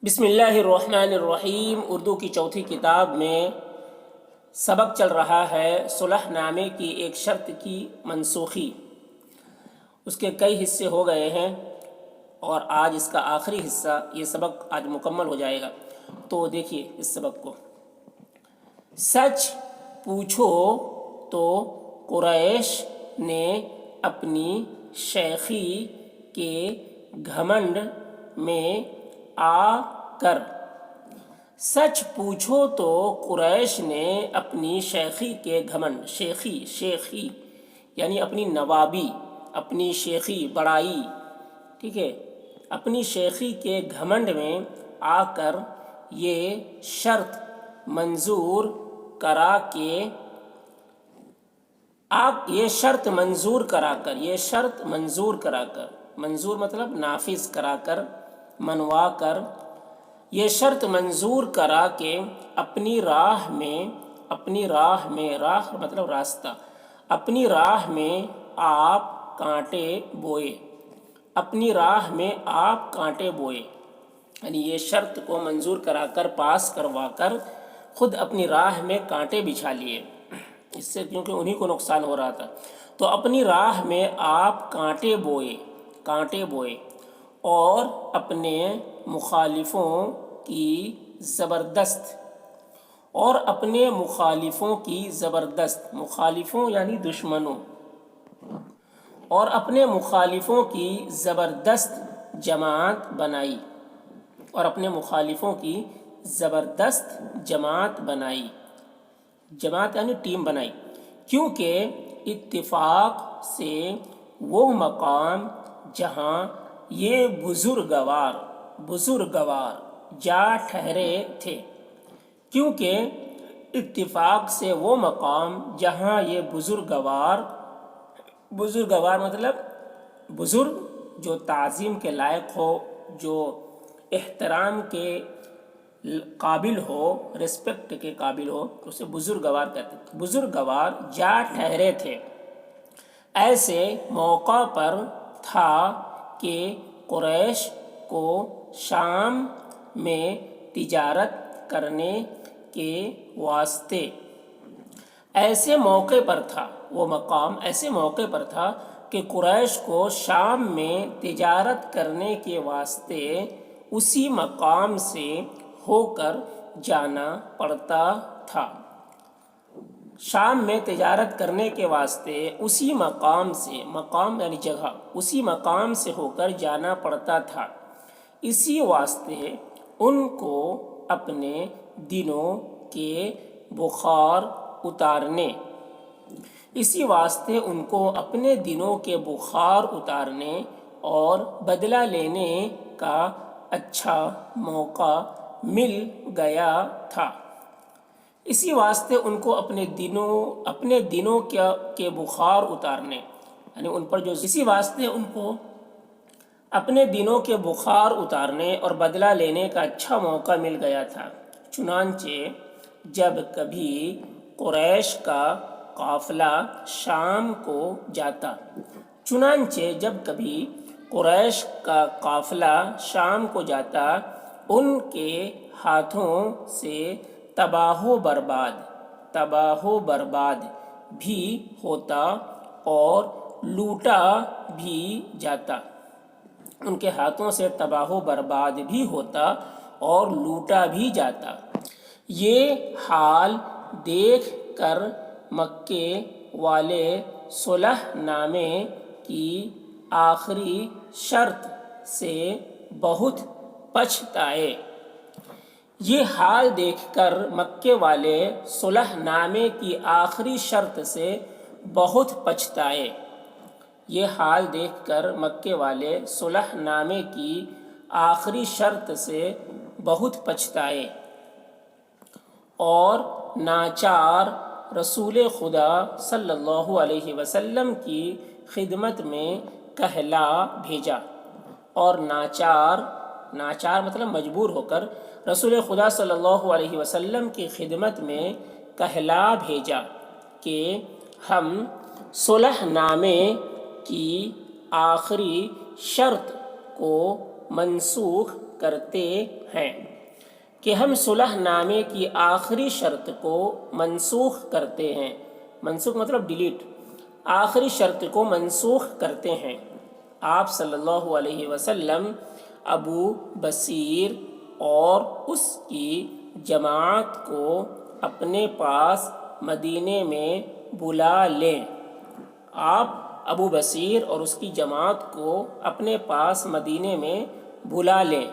بسم اللہ الرحمن الرحیم۔ اردو کی چوتھی کتاب میں سبق چل رہا ہے صلح نامے کی ایک شرط کی منسوخی۔ اس کے کئی حصے ہو گئے ہیں اور آج اس کا آخری حصہ، یہ سبق آج مکمل ہو جائے گا۔ تو دیکھیے اس سبق کو۔ سچ پوچھو تو قریش نے اپنی شیخی کے گھمنڈ میں آ کر سچ پوچھو تو قریش نے اپنی شیخی کے گھمنڈ، شیخی یعنی اپنی نوابی، اپنی شیخی بڑائی، ٹھیک ہے، اپنی شیخی کے گھمنڈ میں آ کر یہ شرط منظور کرا کے منظور مطلب نافذ کرا کر، منوا کر، یہ شرط منظور کرا کے اپنی راہ میں راہ مطلب راستہ، اپنی راہ میں آپ کانٹے بوئے، یعنی یہ شرط کو منظور کرا کر، پاس کروا کر خود اپنی راہ میں کانٹے بچھا لیے، اس سے کیونکہ انہی کو نقصان ہو رہا تھا۔ تو اپنی راہ میں آپ کانٹے بوئے اور اپنے مخالفوں کی زبردست مخالفوں یعنی دشمنوں، اور اپنے مخالفوں کی زبردست جماعت بنائی، جماعت یعنی ٹیم بنائی، کیونکہ اتفاق سے وہ مقام جہاں یہ بزرگوار جا ٹھہرے تھے، بزرگوار مطلب بزرگ جو تعظیم کے لائق ہو، جو احترام کے قابل ہو، ریسپیکٹ کے قابل ہو، اسے بزرگوار کہتے ہیں۔ بزرگوار جا ٹھہرے تھے، ایسے موقع پر تھا کہ قریش کو شام میں تجارت کرنے کے واسطے ایسے موقع پر تھا کہ قریش کو شام میں تجارت کرنے کے واسطے اسی مقام سے ہو کر جانا پڑتا تھا۔ شام میں تجارت کرنے کے واسطے اسی مقام سے، مقام یعنی جگہ، اسی مقام سے ہو کر جانا پڑتا تھا۔ اسی واسطے ان کو اپنے دنوں کے بخار اتارنے اور بدلہ لینے کا اچھا موقع مل گیا تھا۔ اسی واسطے ان کو اپنے دنوں کے بخار اتارنے، یعنی ان پر جو اسی واسطے ان کو اپنے دنوں کے بخار اتارنے اور بدلہ لینے کا اچھا موقع مل گیا تھا۔ چنانچہ جب کبھی قریش کا قافلہ شام کو جاتا، ان کے ہاتھوں سے تباہ و برباد بھی ہوتا اور لوٹا بھی جاتا۔ یہ حال دیکھ کر مکے والے صلح نامے کی آخری شرط سے بہت پچھتائے۔ یہ حال دیکھ کر مکے والے صلح نامے کی آخری شرط سے بہت پچھتائے۔ یہ حال دیکھ کر مکے والے صلح نامے کی آخری شرط سے بہت پچھتائے اور ناچار رسول خدا صلی اللہ علیہ وسلم کی خدمت میں کہلا بھیجا، اور ناچار مطلب مجبور ہو کر رسول خدا صلی اللہ علیہ وسلم کی خدمت میں کہلا بھیجا کہ ہم صلح نامے کی آخری شرط کو منسوخ کرتے ہیں کہ ہم صلح نامے کی آخری شرط کو منسوخ کرتے ہیں. منسوخ مطلب ڈیلیٹ. آخری شرط کو منسوخ کرتے ہیں. آپ صلی اللہ علیہ وسلم ابو بصیر اور اس کی جماعت کو اپنے پاس مدینے میں بلا لیں. آپ ابو بصیر اور اس کی جماعت کو اپنے پاس مدینے میں بلا لیں.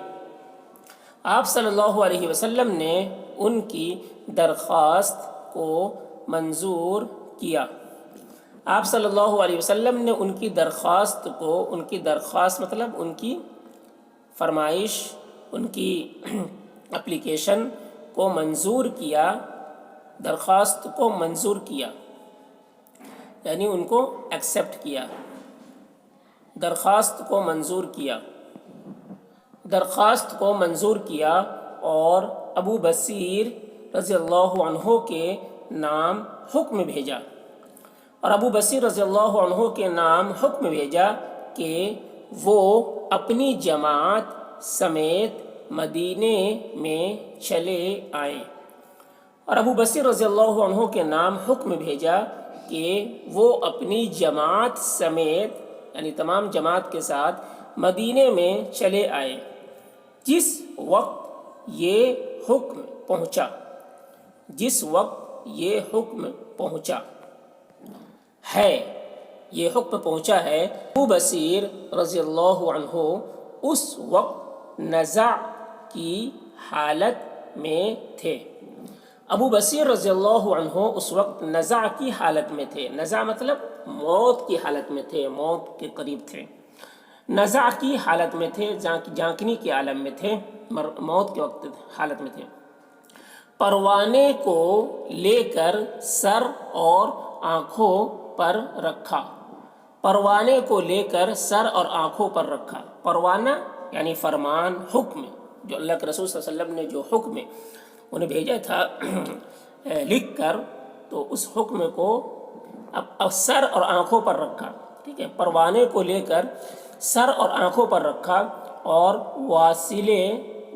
آپ صلی اللہ علیہ وسلم نے ان کی درخواست کو منظور کیا. آپ صلی اللہ علیہ وسلم نے ان کی درخواست مطلب ان کی فرمائش، ان کی اپلیکیشن کو منظور کیا. درخواست کو منظور کیا یعنی ان کو ایکسیپٹ کیا. درخواست کو منظور کیا اور ابو بصیر رضی اللہ عنہ کے نام حکم بھیجا کہ وہ اپنی جماعت سمیت مدینے میں چلے آئیں. اور ابو بصیر رضی اللہ عنہ کے نام حکم بھیجا کہ وہ اپنی جماعت سمیت یعنی تمام جماعت کے ساتھ مدینے میں چلے آئے. جس وقت یہ حکم پہنچا ہے ابو بصیر رضی اللہ عنہ اس وقت نزع کی حالت میں تھے. ابو بصیر رضی اللہ عنہ اس وقت نزع کی حالت میں تھے. نزع مطلب موت کی حالت میں تھے، موت کے قریب تھے. نزع کی حالت میں تھے، جھانکنے کے عالم میں تھے، موت کے وقت حالت میں تھے. پروانے کو لے کر سر اور آنکھوں پر رکھا. پروانہ یعنی فرمان، حکم، جو اللہ کے رسول صلی اللہ علیہ وسلم نے جو حکم انہیں بھیجا تھا لکھ کر، تو اس حکم کو اب سر اور آنکھوں پر رکھا. ٹھیک ہے، پروانے کو لے کر سر اور آنکھوں پر رکھا اور واصلے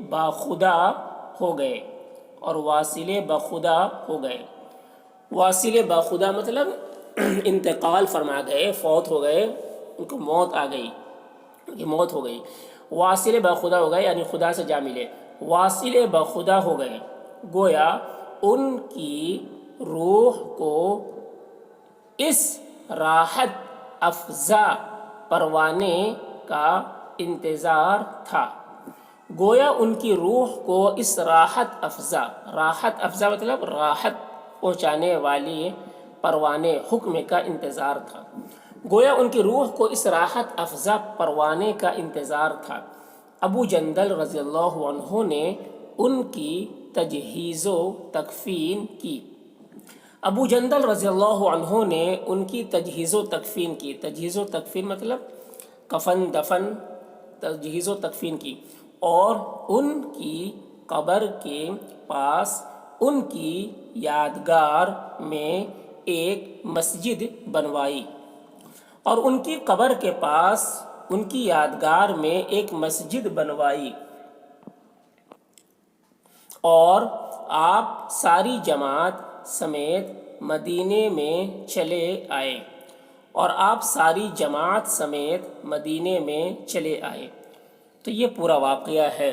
باخدا ہو گئے. واصلے باخدا مطلب انتقال فرما گئے، فوت ہو گئے، ان کو موت آ گئی، موت ہو گئی. واصلے باخدا ہو گئے یعنی خدا سے جا ملے. واصلے باخدا ہو گئے، گویا ان کی روح کو اس راحت افزا پروانے کا انتظار تھا. راحت افزا مطلب راحت پہنچانے والے پروانے، حکم کا انتظار تھا. گویا ان کی روح کو اس راحت افزا پروانے کا انتظار تھا. ابو جندل رضی اللہ عنہ نے ان کی تجہیز و تکفین کی. ابو جندل رضی اللہ عنہ نے ان کی تجہیز و تکفین کی. تجہیز و تکفین مطلب کفن دفن، تجہیز و تکفین کی. اور ان کی قبر کے پاس ان کی یادگار میں ایک مسجد بنوائی. اور آپ ساری جماعت سمیت مدینے میں چلے آئے. تو یہ پورا واقعہ ہے.